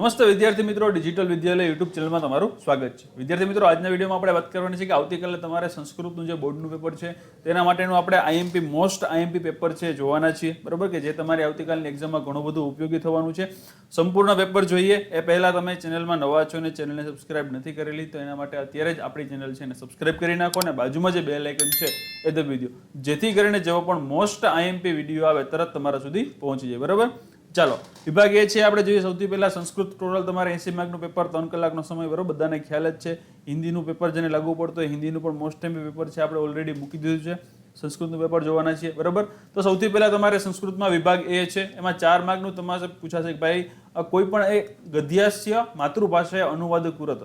નમસ્તે વિદ્યાર્થી મિત્રો, ડિજિટલ વિદ્યાલય યુટ્યુબ ચેનલમાં તમારું સ્વાગત છે. વિદ્યાર્થી મિત્રો, આજના વિડીયોમાં આપણે વાત કરવાની છે કે આવતીકાલે તમારે સંસ્કૃતનું જે બોર્ડનું પેપર છે તેના માટેનું આપણે આઈએમપી મોસ્ટ આઈએમપી પેપર છે જોવાના છીએ, બરાબર, કે જે તમારી આવતીકાલની એક્ઝામમાં ઘણું બધું ઉપયોગી થવાનું છે. સંપૂર્ણ પેપર જોઈએ એ પહેલાં તમે ચેનલમાં નવા છો અને ચેનલને સબસ્ક્રાઇબ નથી કરેલી તો એના માટે અત્યારે જ આપણી ચેનલ છે એને સબસ્ક્રાઇબ કરી નાખો અને બાજુમાં જે બેલ આઇકન છે એ દબાવી દો, જેથી કરીને જેવો પણ મોસ્ટ આઈએમપી વિડીયો આવે તરત તમારા સુધી પહોંચી જાય, બરાબર. ચાલો, વિભાગ એ છે આપણે જોઈએ સૌથી પહેલા સંસ્કૃત. ટોટલ તમારે 80 માર્કનું પેપર, 3 કલાકનો સમય, બરાબર, બધાને ખ્યાલ જ છે. હિન્દીનું પેપર જેને લાગુ પડતો હોય હિન્દીનું પણ મોસ્ટ એમપી પેપર છે, આપણે ઓલરેડી મૂકી દીધું છે. સંસ્કૃતનું પેપર જોવાના છીએ, બરાબર. તો સૌથી પહેલા તમારે સંસ્કૃતમાં વિભાગ એ છે, એમાં 4 માર્કનું તમારે પૂછાશે કે ભાઈ કોઈ પણ એક ગદ્યાસ્ય માતૃભાષાએ અનુવાદ કુરત,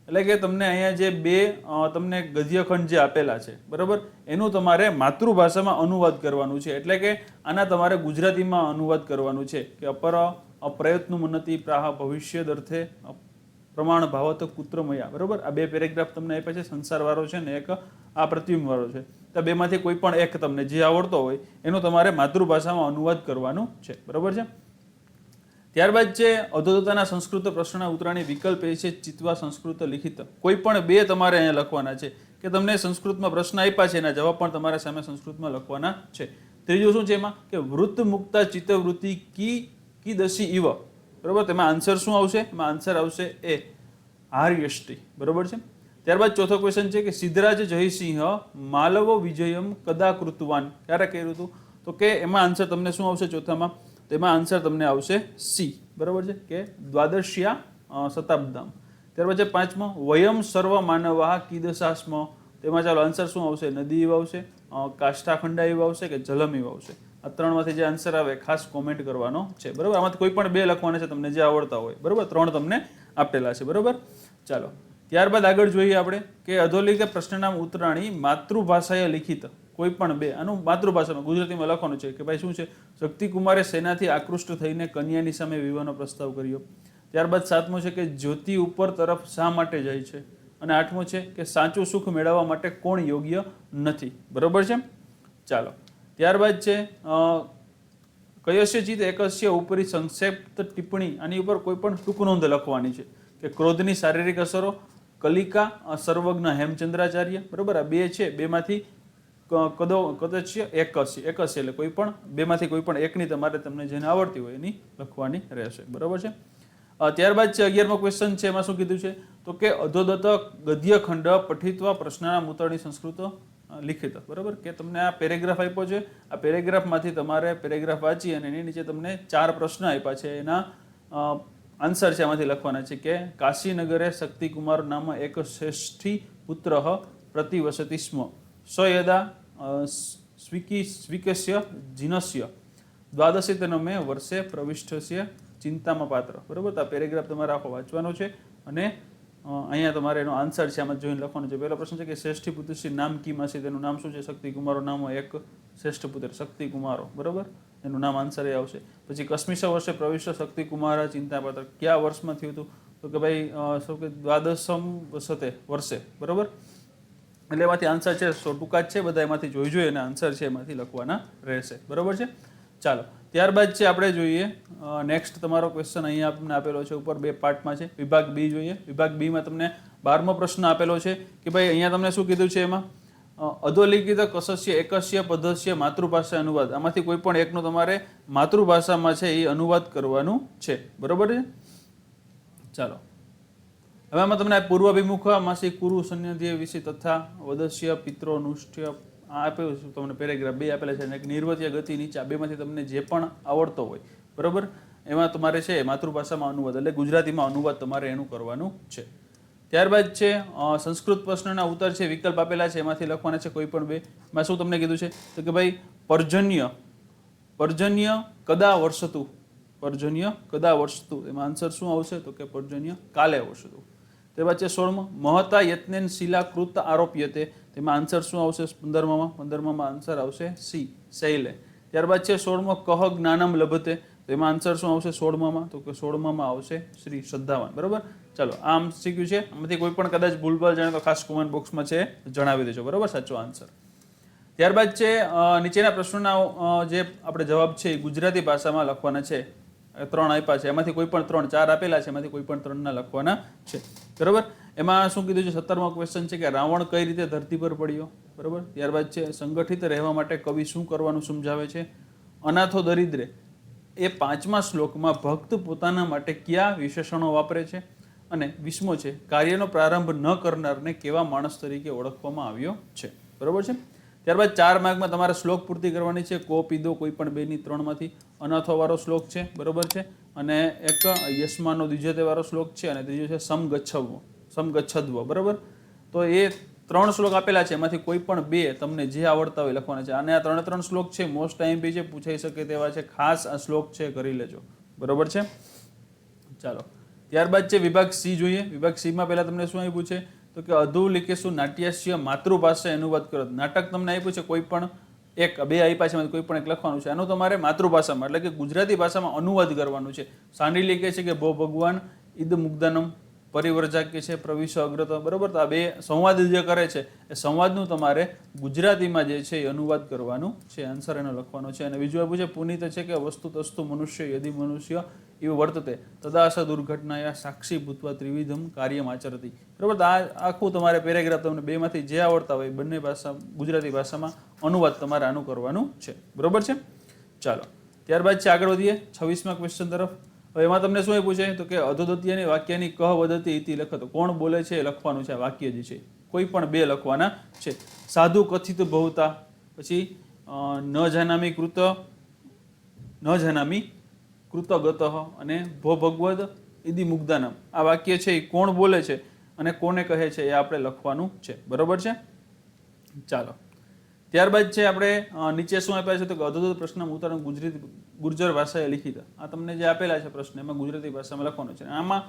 એટલે કે તમને અહીંયા જે બે તમને ગદ્યખંડ જે આપેલા છે, બરાબર, એનું તમારે માતૃભાષામાં અનુવાદ કરવાનું છે. એટલે કે આના તમારે ગુજરાતીમાં અનુવાદ કરવાનું છે કે અપર પ્રયત્ન મનતી પ્રાહ ભવિષ્ય અર્થે પ્રમાણ ભાવત કુત્રમયા, બરાબર. આ બે પેરેગ્રાફ તમને આપ્યા છે, સંસારવાળો છે ને એક આ પ્રતિબિંબવાળો છે. તો બેમાંથી કોઈ પણ એક તમને જે આવડતો હોય એનો તમારે માતૃભાષામાં અનુવાદ કરવાનું છે, બરાબર છે. ત્યારબાદ છે અધોધતાના સંસ્કૃત પ્રશ્ન ઉત્તરાણી વિકલ્પ એ છે ચિત્વા સંસ્કૃત લિખિત. કોઈ પણ બે તમારે અહીંયા લખવાના છે કે તમને સંસ્કૃતમાં પ્રશ્ન આપ્યા છે એના જવાબ પણ તમારે સામે સંસ્કૃતમાં લખવાના છે. ત્રીજું શું છે એમાં કે વૃત્ત મુક્તા ચિત્તવૃત્તિ કી દશી ઇવ, બરાબર. તેમાં આન્સર શું આવશે? એમાં આન્સર આવશે એ આર્યષ્ટિ, બરાબર છે. ત્યારબાદ ચોથો ક્વેશ્ચન છે કે સિદ્ધરાજ જયસિંહ માલવ વિજયમ કદા કૃતવાન, ક્યારે કર્યું હતું? તો કે એમાં આન્સર તમને શું આવશે ચોથામાં? તેમાં આન્સર તમને આવશે સી, બરાબર છે, કે દ્વાદશ્યા શતાબ્દમ. ત્યાર પછી પાંચમો વયમ સર્વ માનવા કીદશાસ્મ, તેમાં ચાલો આન્સર શું આવશે? નદી એવ આવશે, કાષ્ઠાખંડા એવ આવશે કે જલમ એવ આવશે. આ ત્રણમાંથી જે આન્સર આવે ખાસ કોમેન્ટ કરવાનો છે, બરાબર. આમાંથી કોઈ પણ બે લખવાના છે તમને જે આવડતા હોય, બરાબર. 3 તમને આપેલા છે, બરાબર. ચાલો, ત્યારબાદ આગળ જોઈએ આપણે કે અધોલિખિત પ્રશ્નનામ ઉત્તરાણી માતૃભાષાએ લિખિત. કોઈ પણ બે આનું માતૃભાષામાં ગુજરાતીમાં લખવાનું છે કે ભાઈ શું છે? શક્તિકુમારે સેનાથી આકૃષ્ટ થઈને કન્યાની સામે વિવાહનો પ્રસ્તાવ કર્યો. ત્યારબાદ 7મો છે કે જ્યોતિ ઉપર તરફ શા માટે જાય છે, અને 8મો છે કે સાચું સુખ મેળવવા માટે કોણ યોગ્ય નથી, બરોબર છે. ચાલો, ત્યારબાદ છે કયસ્ય ચિત એકસ્ય ઉપરી સંક્ષિપ્ત ટિપ્પણી. આની ઉપર કોઈ પણ ટૂંક નોંધ લખવાની છે કે ક્રોધની શારીરિક અસરો કલિકા સર્વજ્ઞ હેમચંદ્રાચાર્ય, બરોબર. આ બે છે, બેમાંથી કદચ્ય એકસ્ય એટલે કોઈ પણ બેમાંથી કોઈ પણ એકની તમારે તમને જેને આવડતી હોય એની લખવાની રહેશે, બરોબર છે. ત્યારબાદ છે 11મો ક્વેશ્ચન છે, એમાં શું કીધું છે? તો કે અધોદત્ત ગદ્યખંડ પઠિત્વા પ્રશ્નના ઉત્તરની સંસ્કૃત લિખિત, બરાબર, કે તમને આ પેરેગ્રાફ આપ્યો છે. આ પેરેગ્રાફમાંથી તમારે પેરેગ્રાફ વાંચી અને એની નીચે તમને 4 પ્રશ્ન આપ્યા છે, એના આન્સર છે એમાંથી લખવાના છે કે કાશીનગરે શક્તિકુમાર નામ એક શ્રેષ્ઠી પુત્ર પ્રતિવસતિ સ્મ સયદા સ્વિકસ્ય જીનસ્ય દ્વાદશીતનમે વર્ષે પ્રવિષ્ટસ્ય ચિંતામાં પાત્ર, બરાબર. આ પેરેગ્રાફ તમારે આખો વાંચવાનો છે અને અહીંયા તમારે એનો આન્સર છે આમાં જોઈને લખવાનો છે. પહેલો પ્રશ્ન છે કે શ્રેષ્ઠી પુત્રશ્રી નામ કીમાં છે, તેનું નામ શું છે? શક્તિકુમારો નામ એક શ્રેષ્ઠ પુત્ર શક્તિકુમારો, બરાબર, એનું નામ આન્સર એ આવશે. પછી કસ્મિશ વર્ષે પ્રવિષ્ટ શક્તિકુમાર ચિંતાપાત્ર, કયા વર્ષમાં થયું હતું? તો કે ભાઈ શું કે દ્વાદશમ વર્ષે, બરાબર. એટલે એમાંથી આન્સર છે ટૂંકા જ છે બધા, એમાંથી જોઈ અને આન્સર છે એમાંથી લખવાના રહેશે, બરાબર છે. ચાલો, ત્યારબાદ છે આપણે જોઈએ નેક્સ્ટ તમારો ક્વેશ્ચન અહીંયા આપણને આપેલો છે, ઉપર 2 પાર્ટમાં છે. વિભાગ બી જોઈએ. વિભાગ બીમાં તમને 12મો પ્રશ્ન આપેલો છે કે ભાઈ અહીંયા તમને શું કીધું છે? એમાં અધોલિખિત કસસ્ય એકસ્ય પદ્ધસ્ય માતૃભાષા અનુવાદ, આમાંથી કોઈ પણ એકનો તમારે માતૃભાષામાં છે એ અનુવાદ કરવાનું છે, બરાબર છે. ચાલો, હવે આમાં તમને પૂર્વાભિમુખ માસી કુરુ સન્યધ્ય વિશે તથા વદસ્ય પિત્રો નુષ્ઠ્ય આપ્યું છે તમને પેરેગ્રાફ 2 આપેલા છે, અને એક નિર્વત્ય ગતિ નીચા. બેમાંથી તમને જે પણ આવડતો હોય, બરાબર, એમાં તમારે છે માતૃભાષામાં અનુવાદ એટલે ગુજરાતીમાં અનુવાદ તમારે એનું કરવાનું છે. ત્યારબાદ છે સંસ્કૃત પ્રશ્નના ઉત્તર છે, વિકલ્પ આપેલા છે, એમાંથી લખવાના છે કોઈ પણ બે. એમાં શું તમને કીધું છે? તો કે ભાઈ પર્જન્ય કદા વર્ષતું, પર્જન્ય કદા વર્ષતું, એમાં આન્સર શું આવશે? તો કે પર્જન્ય કાલે વર્ષતું. ત્યારબાદ છે 16મો મહતા યત્નેન શિલાકૃત આરોપ્યતે, તેમાં આન્સર શું આવશે? 15માં આન્સર આવશે સી શૈલે. ત્યારબાદ છે 16મો કહ જ્ઞાનમ લભતે, તેમાં આન્સર શું આવશે 16માં? તો કે 16માં આવશે શ્રી શ્રદ્ધાવાન, બરાબર. ચાલો, આમ શીખ્યું છે. આમાંથી કોઈ પણ કદાચ ભૂલભાલ જાણે તો ખાસ કોમેન્ટ બોક્સમાં છે જણાવી દેજો, બરાબર, સાચો આન્સર. ત્યારબાદ છે નીચેના પ્રશ્નોના જે આપણે જવાબ છે એ ગુજરાતી ભાષામાં લખવાના છે. 3 આપ્યા છે, એમાંથી કોઈ પણ 3, 4 આપેલા છે, એમાંથી કોઈ પણ 3 ના લખવાના છે, બરાબર. એમાં શું કીધું છે, 17મો ક્વેશ્ચન છે કે રાવણ કઈ રીતે ધરતી પર પડ્યો, બરાબર. ત્યારબાદ છે સંગઠિત રહેવા માટે કવિ શું કરવાનું સમજાવે છે. અનાથો દરિદ્રે એ 5મા શ્લોકમાં ભક્ત પોતાના માટે કયા વિશેષણો વાપરે છે. અને 20મો છે કાર્યનો પ્રારંભ ન કરનારને કેવા માણસ તરીકે ઓળખવામાં આવ્યો છે, બરાબર છે. ત્યારબાદ 4 માર્કમાં તમારે શ્લોક પૂર્તિ કરવાની છે. કો પીદો કોઈ પણ 2 ની 3 માંથી. અનાથો વાળો શ્લોક છે, બરાબર છે. અને એક યસ્માનો દ્વિજતે વાળો શ્લોક છે, અને ત્રીજો છે સમગચ્છદ્વ, બરાબર. તો એ 3 શ્લોક આપેલા છે, એમાંથી કોઈ પણ 2 તમને જે આવડતા હોય લખવાના છે. અને આ 3 શ્લોક છે મોસ્ટ આઈએમપી છે, પૂછાઈ શકે તેવા છે. ખાસ આ શ્લોક છે કરી લેજો, બરાબર છે. ચાલો, ત્યારબાદ છે વિભાગ સી જોઈએ. વિભાગ સી માં પહેલા તમને શું આપ્યું છે, તો કે અધુ લિખેશુ નાટ્યાસ્ય માતૃભાષાએ અનુવાદ કરો. નાટક તમને આપ્યું છે, કોઈ પણ 2 આપ્યા છે, કોઈ પણ એક લખવાનું છે. આનું તમારે માતૃભાષામાં એટલે કે ગુજરાતી ભાષામાં અનુવાદ કરવાનું છે. સાંડી લીખે છે કે ભો ભગવાન ઈદ મુગ્ધનમ પરિવર્જા કે છે પ્રવિશ અગ્રત, બરાબર. તો આ 2 સંવાદ જે કરે છે એ સંવાદનું તમારે ગુજરાતીમાં જે છે એ અનુવાદ કરવાનું છે, આન્સર એનો લખવાનો છે. અને બીજું આપ્યું છે પુનિત છે કે વસ્તુ તસ્તુ મનુષ્ય યદિ મનુષ્ય એવું વર્તતે તદાસ દુર્ઘટનાયા સાક્ષી ભૂતવા ત્રિવિધમ કાર્યમ આચરતી, બરાબર. તો આ આખું તમારે પેરેગ્રાફ તમને 2 માંથી જે આવડતા હોય બંને ભાષા ગુજરાતી ભાષામાં અનુવાદ તમારે આનું કરવાનું છે, બરાબર છે. ચાલો, ત્યારબાદ છે આગળ વધીએ 26મા ક્વેશ્ચન તરફ. હવે એમાં તમને શું આપ્યું છે, તો કે અધોદત્યની વાક્યની કહ વદતી ઇતિ લખતો. કોણ બોલે છે એ લખવાનું છે. વાક્ય જે છે કોઈ પણ 2 લખવાના છે. સાધુ કથિત બહુતા, પછી ન જાનામી કૃતગત અને ભો ભગવદ ઇદિ મુગ્ધાનમ. આ વાક્ય છે એ કોણ બોલે છે અને કોને કહે છે એ આપણે લખવાનું છે, બરાબર છે. ચાલો, ત્યારબાદ છે આપણે નીચે શું આપ્યા છે, તો કે અધોદત પ્રશ્ન ઉત્તર ગુર્જર ભાષાએ લિખિત. આ તમને જે આપેલા છે પ્રશ્ન એમાં ગુજરાતી ભાષામાં લખવાનો છે. આમાં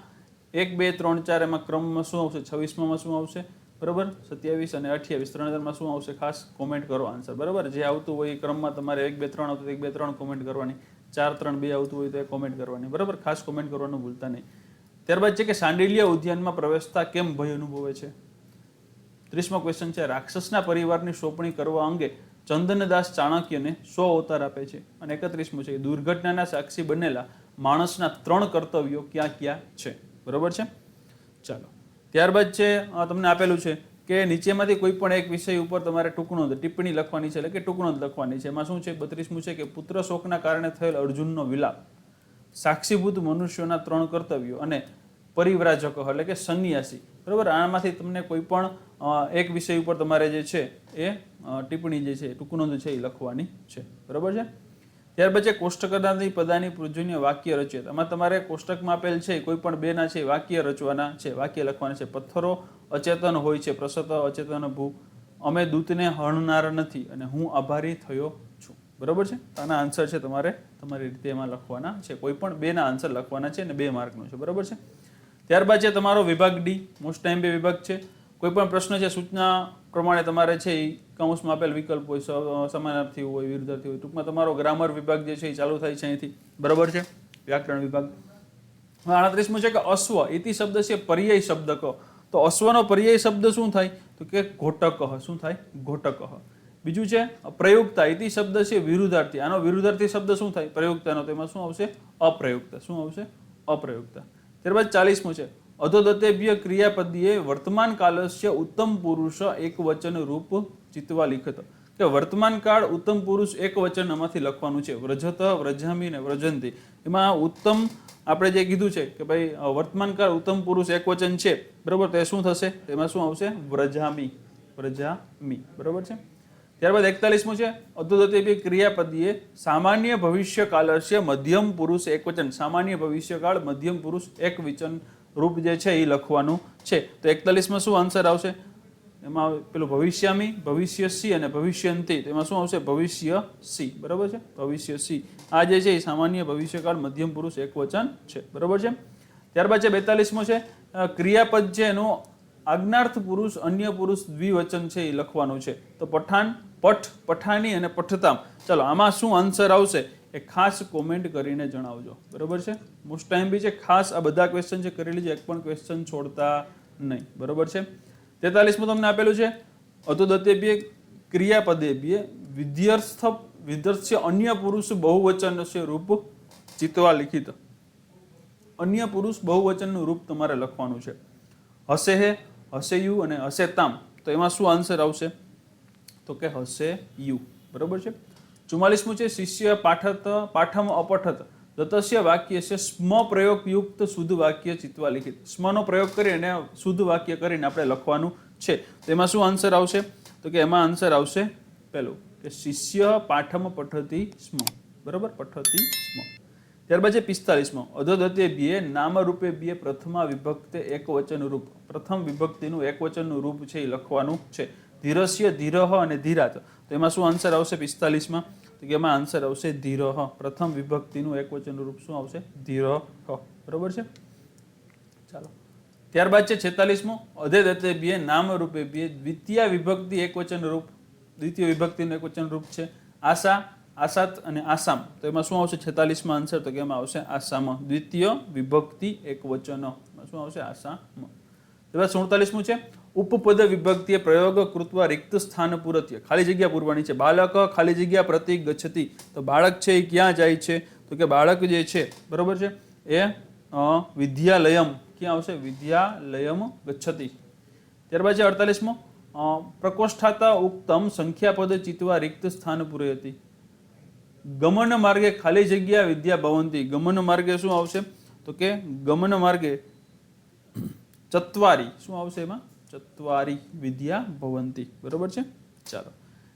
1, 2, 3, 4 એમાં ક્રમમાં શું આવશે, 26માં શું આવશે, બરાબર. 27 અને 28 3 શું આવશે, ખાસ કોમેન્ટ કરો આન્સર, બરાબર. જે આવતું હોય એ ક્રમમાં તમારે 1, 2, 3 આવતું 1, 2, 3 કોમેન્ટ કરવાની. 4, 3, 2 આવતું હોય તો એ કોમેન્ટ કરવાની, બરાબર. ખાસ કોમેન્ટ કરવાનું ભૂલતા નહીં. ત્યારબાદ છે કે સાંડિલ્ય ઉદ્યાનમાં પ્રવેશતા કેમ ભય અનુભવે છે. 30મો ક્વેશ્ચન છે રાક્ષસના પરિવારની સોંપણી કરવા અંગે ચંદનદાસ ચાણક્યને 100 અવતાર આપે છે. અને 31મો છે દુર્ઘટનાના સાક્ષી બનેલા માણસના 3 કર્તવ્યો ક્યાં ક્યાં છે, બરાબર છે. ચાલો, ત્યારબાદ છે તમને આપેલું છે કે નીચેમાંથી કોઈ પણ એક વિષય ઉપર તમારે ટૂંકનોંધ ટિપ્પણી લખવાની છે, એટલે કે ટૂંકનોંધ લખવાની છે. એમાં શું છે 32મું છે કે પુત્ર શોકના કારણે થયેલ અર્જુનનો વિલાપ, સાક્ષીભૂત મનુષ્યોના 3 કર્તવ્યો અને પરિવ્રાજક એટલે કે સંન્યાસી, બરાબર. આમાંથી તમને કોઈ પણ એક વિષય ઉપર તમારે જે છે એ ટિપ્પણી જે છે ટૂંકનોંધ છે એ લખવાની છે, બરાબર છે. ત્યારબાદ છે કોષ્ટકનાથી પદાની પૂજનીય વાક્ય રચિત. આમાં તમારે કોષ્ટકમાં આપેલ છે કોઈ પણ 2 ના છે વાક્ય રચવાના છે, વાક્ય લખવાના છે. પથ્થરો અચેતન હોય છે, પ્રસત અચેતન ભૂ, અમે દૂતને હણનાર નથી અને હું આભારી થયો છું, બરાબર છે. આના આન્સર છે તમારે તમારી રીતે એમાં લખવાના છે. કોઈ પણ 2 ના આન્સર લખવાના છે અને 2 માર્કનો છે, બરાબર છે. ત્યારબાદ છે તમારો વિભાગ ડી, મોસ્ટ ટાઈમ 2 વિભાગ છે. કોઈ પણ પ્રશ્ન છે સૂચના પ્રમાણે તમારે છે એ કૌંસમાં આપેલ વિકલ્પ હોય, સમાનાર્થી હોય, વિરુદ્ધાર્થી હોય. ટૂંકમાં તમારો ગ્રામર વિભાગ જે છે એ ચાલુ થાય છે અહીંથી, બરાબર છે. વ્યાકરણ વિભાગ. 38મું છે કે અશ્વ ઇતિ શબ્દ છે પર્યાય શબ્દ કહો. તો અશ્વનો પર્યાય શબ્દ શું થાય, તો કે ઘોટક. શું થાય, ઘોટક. બીજું છે પ્રયુક્તા ઇતિ શબ્દ છે વિરુદ્ધાર્થી. આનો વિરુદ્ધાર્થી શબ્દ શું થાય પ્રયુક્તાનો, તો એમાં શું આવશે, અપ્રયુક્ત. શું આવશે, અપ્રયુક્ત. ત્યારબાદ 40મું છે અધોદતેભ્ય ક્રિયાપદીએ વર્તમાન કાલસ્ય ઉત્તમ પુરુષ એક વચન રૂપ ચિત્વા લિખત. કે વર્તમાન કાળ ઉત્તમ પુરુષ એક વચન આમાંથી લખવાનું છે. વ્રજત, વ્રજામી ને વ્રજંતી. એમાં ઉત્તમ આપણે જે કીધું છે કે ભાઈ વર્તમાન કાળ ઉત્તમ પુરુષ એક વચન છે, બરાબર. તો એ શું થશે, એમાં શું આવશે, વ્રજામી, વ્રજામી, બરાબર છે. ત્યારબાદ 41મું છે અધોદતેભ્ય ક્રિયાપદીએ સામાન્ય ભવિષ્ય કાલસ્ય મધ્યમ પુરુષ એક વચન. સામાન્ય ભવિષ્યકાળ મધ્યમ પુરુષ એક વચન રૂપ જે છે એ લખવાનું છે. તો 41માં શું આન્સર આવશે, એમાં પેલું ભવિષ્યામી, ભવિષ્યસી અને ભવિષ્યંતી. તો એમાં શું આવશે, ભવિષ્યસી, બરાબર છે. ભવિષ્યસી આ જે છે એ સામાન્ય ભવિષ્યકાળ મધ્યમ પુરુષ એક વચન છે, બરાબર છે. ત્યારબાદ છે 42મો છે ક્રિયાપદ છે એનું આજ્ઞાર્થ પુરુષ અન્ય પુરુષ દ્વિવચન છે એ લખવાનું છે. તો પઠાણ, પઠ, પઠાણી અને પઠતામ. ચાલો, આમાં શું આન્સર આવશે એ ખાસ કોમેન્ટ કરીને જણાવજો, બરાબર છે. મોસ્ટ ટાઈમ બી છે, ખાસ આ બધા ક્વેશ્ચન છે કરી લેજો, એક પણ ક્વેશ્ચન છોડતા નહીં, બરાબર છે. 43મું તમને આપેલું છે અધોદતેભ્ય ક્રિયાપદેભ્ય વિધ્યર્થ અન્ય પુરુષ બહુવચન છે રૂપ ચિત્વા લિખિત. અન્ય પુરુષ બહુવચનનું રૂપ તમારે લખવાનું છે. હસે હે, હસે યુ અને હસે તામ. તો એમાં શું આન્સર આવશે? તો કે હસે યુ. બરોબર છે. 44મું છે શિષ્ય પાઠત પાઠમ અપઠત દતસ્ય વાક્ય છે સ્મ પ્રયોગયુક્ત શુદ્ધ વાક્ય ચિત્વા લિખિત. સ્મનો પ્રયોગ કરીને શુદ્ધ વાક્ય કરીને આપણે લખવાનું છે. તો એમાં શું આન્સર આવશે? તો કે એમાં આન્સર આવશે પેલું કે શિષ્ય પાઠમ પઠતી સ્મ. બરોબર, પઠતી સ્મ. ત્યારબાદ છે 45મો અધોદતે બીએ નામ રૂપે બીએ પ્રથમા વિભક્તે એકવચન રૂપ. પ્રથમ વિભક્તિનું એકવચનનું રૂપ છે એ લખવાનું છે. ધીરસ્ય ધીરહ અને ધીરાત. તો એમાં શું આન્સર આવશે 45માં? તો કે એમાં આન્સર આવશે ધીરહ. પ્રથમ વિભક્તિનું એકવચનનું રૂપ શું આવશે? ધીરહ. બરોબર છે. ચાલો, ત્યારબાદ છે 46મો અધેદતે બીએ નામ રૂપે બીએ દ્વિતીય વિભક્તિ એકવચન રૂપ. દ્વિતીય વિભક્તિનું એકવચન રૂપ છે આશા, આસાત અને આસામ. તો એમાં શું આવશે 46માં આન્સર? તો કે એમાં આવશે આસામ. દ્વિતીય વિભક્તિ એકવચન શું આવશે? આસામ. ત્યારબાદ 47મું છે ઉપપદ વિભક્તિએ પ્રયોગ કૃત્વા રિક્ત સ્થાન પૂરત્ય. ખાલી જગ્યા પૂરવાની છે. બાલક ખાલી જગ્યા પ્રતિ ગચ્છતિ. તો બાળક છે એ ક્યાં જાય છે? તો કે બાળક જે છે, બરોબર છે, એ વિદ્યાલયમ. ક્યાં આવશે? વિદ્યાલયમ ગચ્છતિ. ત્યારબાદ છે 48મો પ્રકોષ્ઠાતા ઉક્તમ સંખ્યાપદ ચિત્વા રિક્ત સ્થાન પૂરયતિ. ગમન માર્ગે ખાલી જગ્યા વિદ્યા ભવંતી. ગમન માર્ગે શું આવશે? તો કે ગમન માર્ગે ચત્વારી. શું આવશે એમાં? ચત્વારી વિદ્યા ભવંતી. બરોબર છે. ચાલો,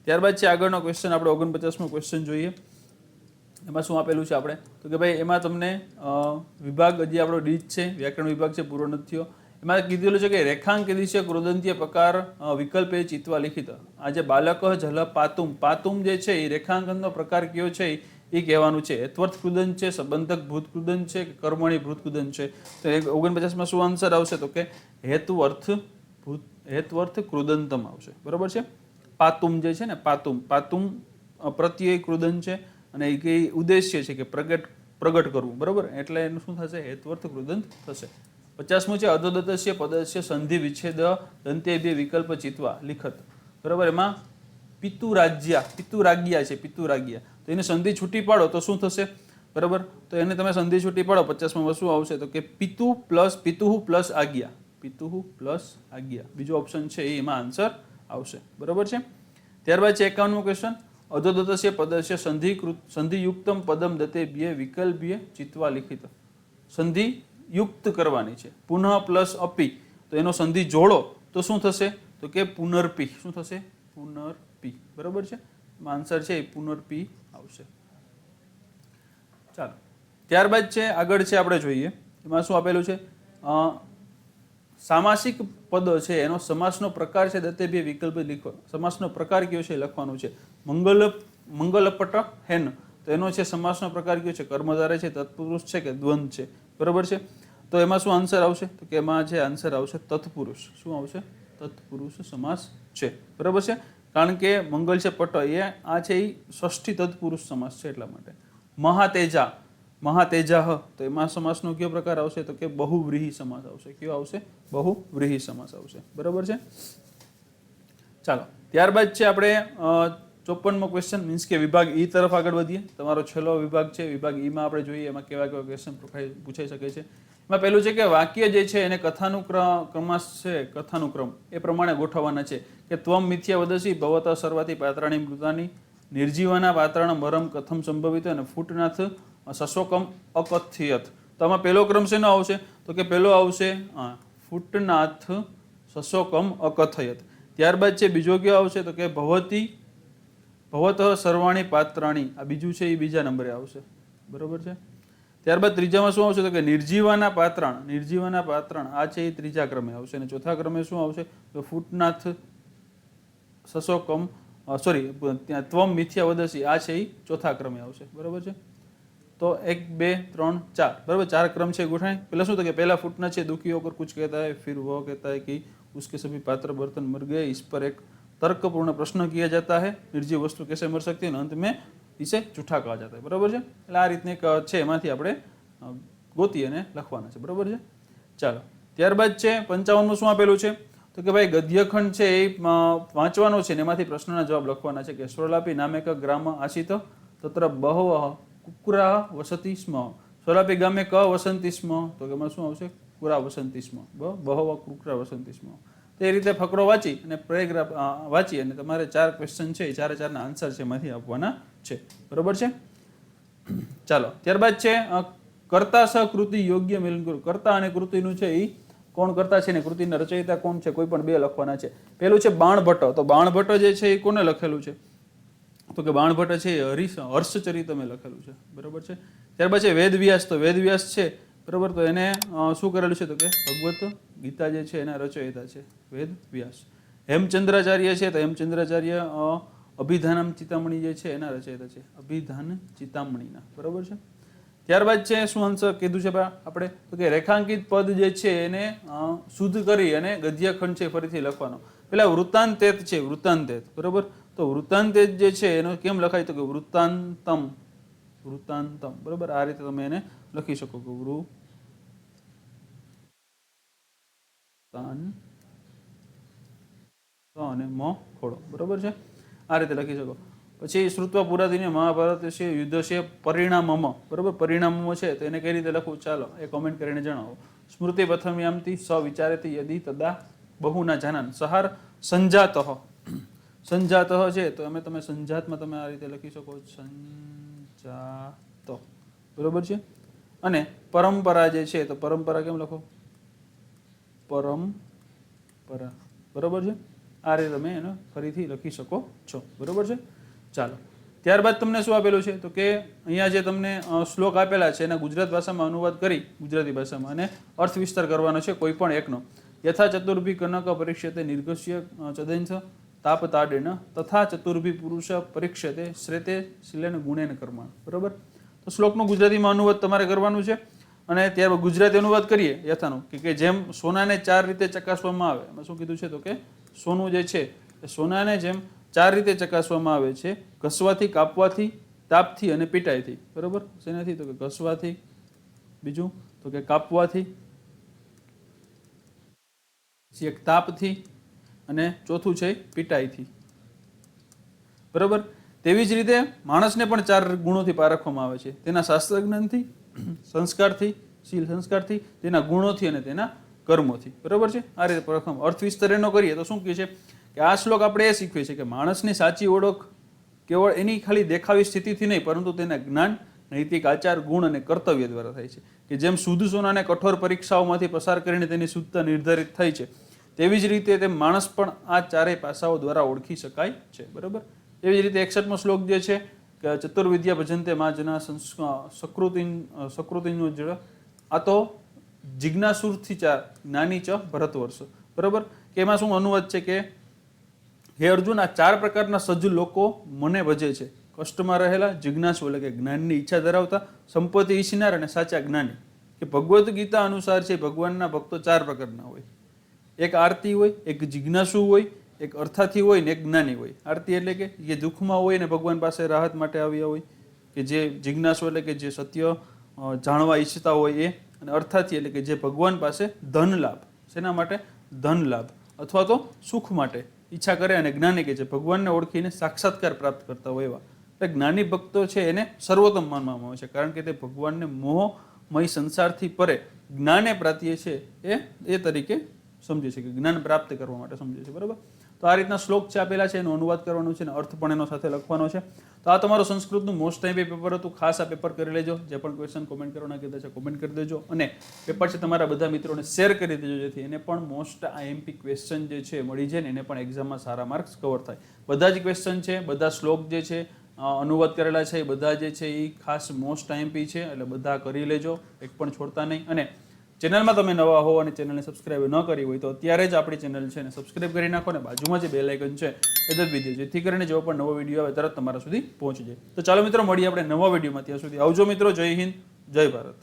ત્યારબાદ છે આગળનો ક્વેશ્ચન. આપણે 49મો ક્વેશ્ચન જોઈએ. એમાં શું આપેલું છે આપણે? તો કે ભાઈ એમાં તમને વિભાગ હજી આપણો ડીજ છે, વ્યાકરણ વિભાગ છે, પૂરો નથી થયો. એમાં કીધેલું છે કે રેખાંકિત છે કૃદંતીય પ્રકાર વિકલ્પે ચિત્વા લિખિત. આ જે બાલક જલ પાતુમ, પાતુમ જે છે એ રેખાંકનનો પ્રકાર કયો છે એ કહેવાનું છે. હેત્વર્થ કૃદંત છે, સંબંધક ભૂત કૃદંત છે, કર્મણી ભૂત કૃદંત છે. તો 49માં શું આન્સર આવશે? તો કે હેત્વર્થ કૃદંતમ આવશે. બરોબર છે. પાતુમ જે છે ને, પાતુમ, પાતુમ પ્રત્યય કૃદંત છે અને એ કઈ ઉદ્દેશ્ય છે કે પ્રગટ કરવું. બરોબર, એટલે એનું શું થશે? હેત્વર્થ કૃદંત થશે. 50મું છે અધોદતસ્ય પદસ્ય સંધિ વિચ્છેદ દંતે બે વિકલ્પ ચિત્વા લિખત. બરોબર, એમાં પિતુરાજ્યા, પિતુરાજ્યા છે, પિતુરાજ્યા. તો એને સંધિ છૂટી પાડો તો શું થશે? બરોબર, તો એને તમે સંધિ છૂટી પાડો 50માં શું આવશે? તો કે પિતુ પ્લસ આજ્ઞા. પિતુહુ પ્લસ આજ્ઞા. બીજો ઓપ્શન છે એમાં આન્સર આવશે. બરોબર છે. ત્યારબાદ છે 51મો ક્વેશ્ચન અધોદતસ્ય પદસ્ય સંધિયુક્તમ પદમ દતે બે વિકલ્પીય ચિત્વા લિખિત. સંધિ યુક્ત કરવાની છે. પુનઃ પ્લસ અપી. તો એનો સંધિ જોડો તો શું થશે? તો કે પુનર્પી. શું થશે? પુનર્પી. બરોબર છે. આન્સર છે પુનર્પી આવશે. ચાલો, ત્યારબાદ છે આગળ છે આપણે જોઈએ. એમાં શું આપેલું છે? સામાસિક પદ છે એનો સમાસનો પ્રકાર છે દતે બે વિકલ્પ લીખો. સમાસનો પ્રકાર કયો છે લખવાનું છે. મંગલપટ હેન. તો એનો છે સમાસનો પ્રકાર કયો છે? કર્મધારય છે, તત્પુરુષ છે કે દ્વંદ છે? બરોબર છે. તો એમાં શું આન્સર આવશે? તો કે એમાં છે આન્સર આવશે તત્પુરુષ. શું આવશે? તત્પુરુષ સમાસ છે. બરોબર છે. કારણ કે મંગલ છે પટ એ આ છે એ ષષ્ઠી તત્પુરુષ સમાસ છે એટલા માટે. મહાતેજા, મહાતેજાહ. તો એમાં સમાસનો કયો પ્રકાર આવશે? તો કે બહુવ્રીહી સમાસ આવશે. કયો આવશે? બહુવ્રીહી સમાસ આવશે. બરોબર છે. ચાલો, ત્યારબાદ છે આપણે 54મો ક્વેશ્ચન, મીન્સ કે વિભાગ ઈ તરફ આગળ વધીએ. તમારો છેલ્લો વિભાગ છે. વિભાગ ઈમાં આપણે જોઈએ એમાં કેવા કેવા ક્વેશ્ચન પૂછાઈ શકે છે. એમાં પહેલું છે કે વાક્ય જે છે એને કથાનુક્રમાંશ છે, કથાનુક્રમ એ પ્રમાણે ગોઠવવાના છે કે ત્વમ મિથ્યા વદસી ભવત સર્વાથી પાત્રાણી મૃતાની નિર્જીવાના પાત્રાણ મરમ કથમ સંભવિત અને ફૂટનાથ સશોકમ અકથ્યત. તો આમાં પહેલો ક્રમ શેનો આવશે? તો કે પહેલો આવશે ફૂટનાથ સશોકમ અકથયત. ત્યારબાદ છે બીજો કયો આવશે? તો કે ભવત સર્વાણી પાત્રાણી. આ બીજું છે એ બીજા નંબરે આવશે. બરોબર છે. ત્યારબાદ ત્રીજામાં શું આવશે? તો કે નિર્જીવાના પાત્રાણ. નિર્જીવાના પાત્રાણ આ છે એ ત્રીજા ક્રમે આવશે. અને ચોથા ક્રમે શું આવશે? તો ફૂટનાથ સશોકમ ત્વમ મિથ્યા વદસી આ છે એ ચોથા ક્રમે આવશે. બરોબર છે. તો 1 2 3 4 બરાબર 4 क्रम છે ગોઠવાય. પહેલા શું? તો કે પહેલા ફૂટના છે दुखी होकर कुछ कहता है, फिर वो कहता है कि उसके सभी पात्र बर्तन मर गए. इस पर एक तर्कपूर्ण प्रश्न किया जाता है, निर्जीव वस्तु कैसे मर सकती है, अंत में इसे जूठा कहा जाता है. बराबर છે. એટલે આ રીતની છે એમાંથી આપણે ગોતી અને લખવાના છે. બરાબર છે. ચાલો, ત્યારબાદ છે 55માં શું આપેલું છે? તો કે ભાઈ ગદ્યખંડ છે એ વાંચવાનો છે ને એમાંથી પ્રશ્નના જવાબ લખવાના છે કે સ્વરલાપી નામેક ગ્રામ આશિત તત્ર બહવ કુકરા વસતી સ્મ, સોલાપી ગામે ક વસંતી સ્મ, તો કે એમાં શું આવશે? કુરા વસંતી સ્મ, બહવ કુકરા વસંતી સ્મ. તે રીતે ફકરો વાંચી અને પેરેગ્રાફ વાંચી અને તમારે 4 ક્વેશ્ચન છે, 4 આન્સર છે એમાંથી આપવાના છે. બરોબર છે? ચાલો, ત્યારબાદ છે કર્તા સહકૃતિ યોગ્ય મિલન કરું. કર્તા અને કૃતિનું છે એ કોણ કર્તા છે ને કૃતિના રચયિતા કોણ છે, કોઈ પણ 2 લખવાના છે. પેલું છે બાણભટ્ટ. તો બાણભટ્ટ જે છે એ કોને લખેલું છે? તો કે બાણભટ્ટ છે એ હર્ષચરિતમે લખેલું છે. બરોબર છે? ત્યારબાદ છે વેદવ્યાસ. તો વેદવ્યાસ છે, બરોબર, તો એને શું કરેલું છે? તો કે ભગવત ગીતા જે છે એના રચયિતા છે વેદવ્યાસ. હેમચંદ્રાચાર્ય છે, તો હેમચંદ્રાચાર્ય અભિધાનમ ચિતામણી જે છે એના રચયિતા છે, અભિધાન ચિતામણીના. બરોબર છે? ત્યારબાદ છે શું આન્સર કીધું છે આપણે? તો કે રેખાંકિત પદ જે છે એને શુદ્ધ કરી અને ગદ્યખંડ છે ફરીથી લખવાનો. પેલા વૃત્તાંતેત છે, વૃત્તાંતેત. બરોબર? તો વૃત્તાંતેત જે છે એનો કેમ લખાય? તો કે વૃત્તાંતમ, વૃત્તાંતમ. બરોબર? આ રીતે તમે એને લખી શકો કે વૃત્તાંત અને મ ખોડો. બરોબર છે? આ રીતે લખી શકો. પછી શ્રુત્વા પુરાધીને મહાભારત છે યુદ્ધ છે પરિણામમ. બરોબર? પરિણામો છે તો એને કઈ રીતે લખવું? ચાલો એ કોમેન્ટ કરીને જણાવો. સ્મૃતિ પ્રથમયામથી સ વિચારેતી યદિ તદા બહુના જાનન સહાર સંજાત. સંજાત છે તો તમે સંજાતમાં તમે આ રીતે લખી શકો સંજાત. બરોબર છે? અને પરંપરા જે છે તો પરંપરા કેમ લખો? પરંપરા. બરોબર છે? આ રીતે તમે એને ફરીથી લખી શકો છો. બરોબર છે? ચાલો, ત્યારબાદ તમને શું આપેલું છે? તો કે અહીંયા જે તમને શ્લોક આપેલા છે એના ગુજરાત ભાષામાં અનુવાદ કરી ગુજરાતી ભાષામાં અને અર્થ વિસ્તાર કરવાનો છે કોઈ પણ એકનો. યથા ચતુર્ભી કનક પરીક્ષતે નિર્ગસ્ય ચદંશ તાપ તાડેન તથા ચતુર્ભી પુરુષ પરીક્ષતે શ્રેતે શિલેન ગુણેન કર્મણ. બરોબર? તો શ્લોકનું ગુજરાતીમાં અનુવાદ તમારે કરવાનું છે અને ત્યારબાદ ગુજરાતી અનુવાદ કરીએ યથાનું કે જેમ સોનાને 4 રીતે ચકાસવામાં આવે. એમાં શું કીધું છે? તો કે સોનું જે છે એ સોનાને જેમ 4 રીતે ચકાસવામાં આવે છે, ઘસવાથી, કાપવાથી, તાપથી અને પીટાઈથી. બરોબર? શેનાથી? તો કે ઘસવાથી, બીજું તો કે કાપવાથી, પછી એક તાપથી અને ચોથું છે પીટાઈથી. બરોબર? તેવી જ રીતે માણસને પણ 4 ગુણોથી પારખવામાં આવે છે. તેના શાસ્ત્ર જ્ઞાનથી, સંસ્કારથી, શીલ સંસ્કારથી, તેના ગુણોથી અને તેના કર્મોથી. બરોબર છે? આ રીતે પારખવામાં. અર્થ વિસ્તાર એનો કરીએ તો શું કહે છે કે આ શ્લોક આપણે એ શીખવે છે કે માણસની સાચી ઓળખ કેવળ એની ખાલી દેખાવી સ્થિતિથી નહીં, પરંતુ તેના જ્ઞાન, નૈતિક આચાર, ગુણ અને કર્તવ્ય દ્વારા થાય છે. કે જેમ શુદ્ધ સોનાને કઠોર પરીક્ષાઓમાંથી પસાર કરીને તેની શુદ્ધતા નિર્ધારિત થઈ છે, તેવી જ રીતે તે માણસ પણ આ 4 પાસાઓ દ્વારા ઓળખી શકાય છે. બરોબર? એવી જ રીતે 61મો શ્લોક જે છે કે ચતુર્વિદ્યા ભજંતે મા જના સકૃતિનો જળ. આ તો જિજ્ઞાસુરથી 4 જ્ઞાની ચ ભરતવર્ષ. બરોબર? કે એમાં શું અનુવાદ છે કે હે અર્જુન, આ 4 પ્રકારના સજ્જ લોકો મને ભજે છે. કષ્ટમાં રહેલા, જિજ્ઞાસુ એટલે કે જ્ઞાનની ઈચ્છા ધરાવતા, સંપત્તિ ઈચ્છનાર અને સાચા જ્ઞાની. કે ભગવદ્ ગીતા અનુસાર છે ભગવાનના ભક્તો 4 પ્રકારના હોય. એક આરતી હોય, એક જિજ્ઞાસુ હોય, એક અર્થાથી હોય ને એક જ્ઞાની હોય. આરતી એટલે કે જે દુઃખમાં હોય ને ભગવાન પાસે રાહત માટે આવ્યા હોય, કે જે જિજ્ઞાસુ એટલે કે જે સત્ય જાણવા ઈચ્છતા હોય એ, અને અર્થાથી એટલે કે જે ભગવાન પાસે ધન લાભ, શેના માટે? ધન લાભ અથવા તો સુખ માટે ઈચ્છા કરે, અને જ્ઞાની કે જે ભગવાનને ઓળખીને સાક્ષાત્કાર પ્રાપ્ત કરતા હોય એવા. એટલે જ્ઞાની ભક્તો છે એને સર્વોત્તમ માનવામાં આવે છે, કારણ કે તે ભગવાનને મોહમય સંસારથી પરે જ્ઞાને પ્રાપ્તિએ છે એ તરીકે સમજે છે, કે જ્ઞાન પ્રાપ્ત કરવા માટે સમજે છે. બરાબર? તો આ રીતના શ્લોક છે આપેલા છે, એનો અનુવાદ કરવાનો છે અને અર્થ પણ એનો સાથે લખવાનો છે. તો આ તમારું સંસ્કૃતનું મોસ્ટ ટાઈમ પેપર હતું. ખાસ આ પેપર કરી લેજો. જે પણ ક્વેશ્ચન કોમેન્ટ કરવાના કીધા છે કોમેન્ટ કરી દેજો, અને પેપર છે તમારા બધા મિત્રોને શેર કરી દેજો, જેથી એને પણ મોસ્ટ આઈએમપી ક્વેશ્ચન જે છે મળી જાય ને એને પણ એક્ઝામમાં સારા માર્ક્સ કવર થાય. બધા જ ક્વેશ્ચન છે, બધા શ્લોક જે છે અનુવાદ કરેલા છે એ બધા જે છે એ ખાસ મોસ્ટ આઈએમપી છે, એટલે બધા કરી લેજો, એક પણ છોડતા નહીં. અને ચેનલમાં તમે નવા હો અને ચેનલને સબસ્ક્રાઇબ ન કરી હોય તો અત્યારે જ આપણી ચેનલ છે ને સબસ્ક્રાઇબ કરી નાખો, અને બાજુમાં જે બેલ આઇકન છે એ દબાવી દેજો, જેથી કરીને જેવો પણ નવો વિડીયો આવે તરત તમારા સુધી પહોંચી જાય. તો ચાલો મિત્રો, મળીએ આપણે નવા વિડીયોમાં. ત્યાં સુધી આવજો મિત્રો. જય હિન્દ, જય ભારત.